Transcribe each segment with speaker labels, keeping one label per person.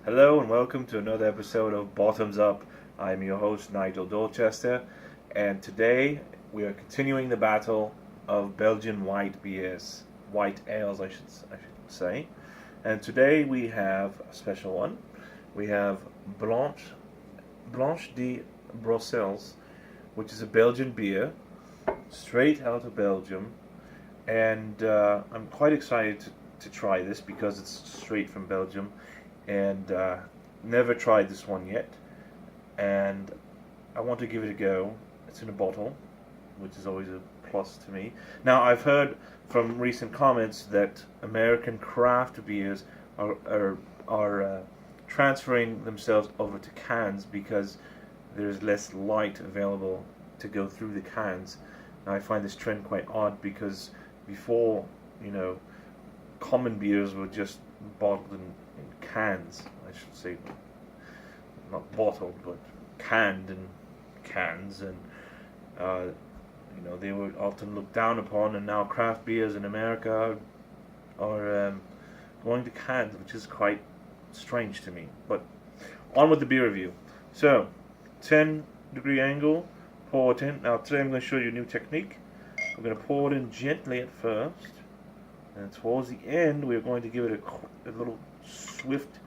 Speaker 1: Hello and welcome to another episode of Bottoms Up. I'm your host Nigel Dorchester, and today we are continuing the battle of Belgian white beers, white ales, I should say. And today we have a special one. We have Blanche de Bruxelles, which is a Belgian beer, straight out of Belgium, and I'm quite excited to try this because it's straight from Belgium and never tried this one yet, and I want to give it a go. It's in a bottle, which is always a plus to me. Now, I've heard from recent comments that American craft beers are transferring themselves over to cans because there's less light available to go through the cans. Now, I find this trend quite odd because before, common beers were just bottled in cans. I should say, not bottled, but canned in cans, and they were often looked down upon. And now craft beers in America are going to cans, which is quite strange to me. But on with the beer review. So, 10-degree angle, pour it in. Now today I'm going to show you a new technique. We're going to pour it in gently at first, and towards the end we're going to give it a little swift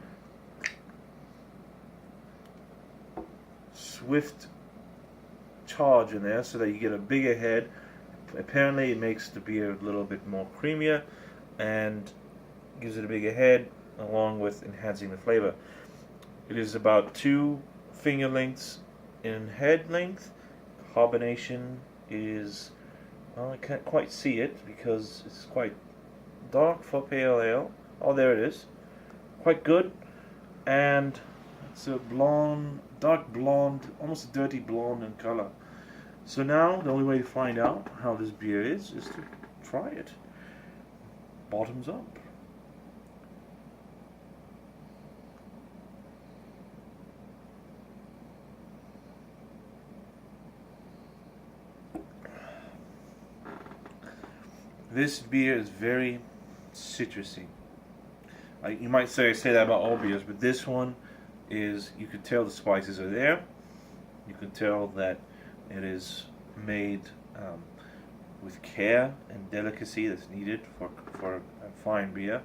Speaker 1: charge in there so that you get a bigger head. Apparently it makes the beer a little bit more creamier and gives it a bigger head along with enhancing the flavor. It is about 2 finger lengths in head length. Carbonation is, well, I can't quite see it because it's quite dark for pale ale. Oh, there it is. Quite good. And it's a blonde, dark blonde, almost a dirty blonde in color. So now the only way to find out how this beer is to try it. Bottoms up. This beer is very citrusy. You might say that about all beers, but this one is, you can tell the spices are there. You can tell that it is made with care and delicacy that's needed for a fine beer.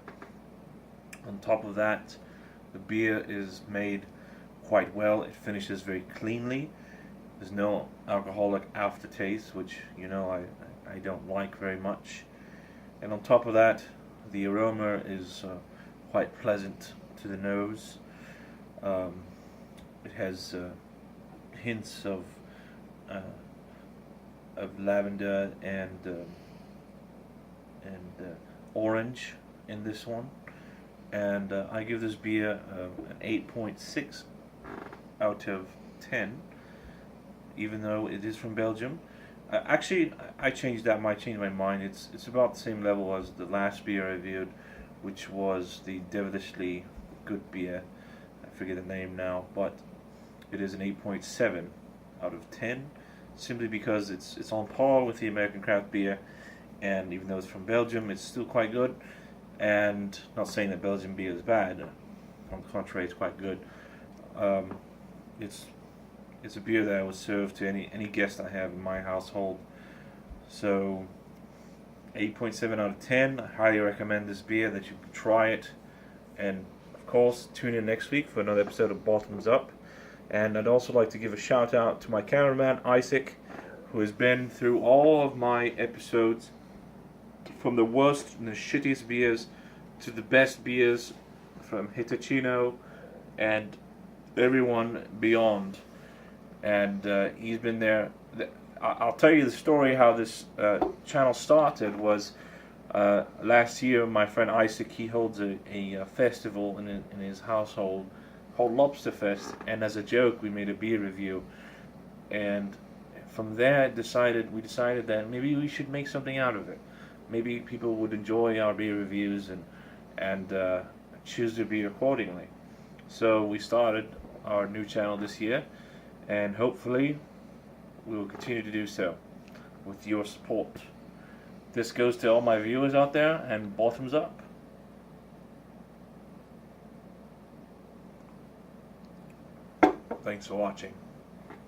Speaker 1: On top of that, the beer is made quite well. It finishes very cleanly. There's no alcoholic aftertaste, which I don't like very much. And on top of that, the aroma is quite pleasant to the nose. It has hints of lavender and orange in this one, and I give this beer an 8.6 out of 10, even though it is from Belgium. Actually, I changed that. I changed my mind. It's about the same level as the last beer I reviewed, which was the devilishly good beer. I forget the name now, but it is an 8.7 out of 10, simply because it's on par with the American craft beer, and even though it's from Belgium, it's still quite good. And not saying that Belgian beer is bad. On the contrary, it's quite good. It's a beer that I would serve to any guest I have in my household. So 8.7 out of 10. I highly recommend this beer, that you try it. And of course, tune in next week for another episode of Bottoms Up. And I'd also like to give a shout out to my cameraman Isaac, who has been through all of my episodes, from the worst and the shittiest beers to the best beers, from Hitachino and everyone beyond. And he's been there. I'll tell you the story how this channel started. Was last year, my friend Isaac, he holds a festival in his household called Lobster Fest, and as a joke we made a beer review, and from there we decided that maybe we should make something out of it. Maybe people would enjoy our beer reviews and choose their beer accordingly. So we started our new channel this year, and hopefully we will continue to do so with your support. This goes to all my viewers out there, and bottoms up. Thanks for watching.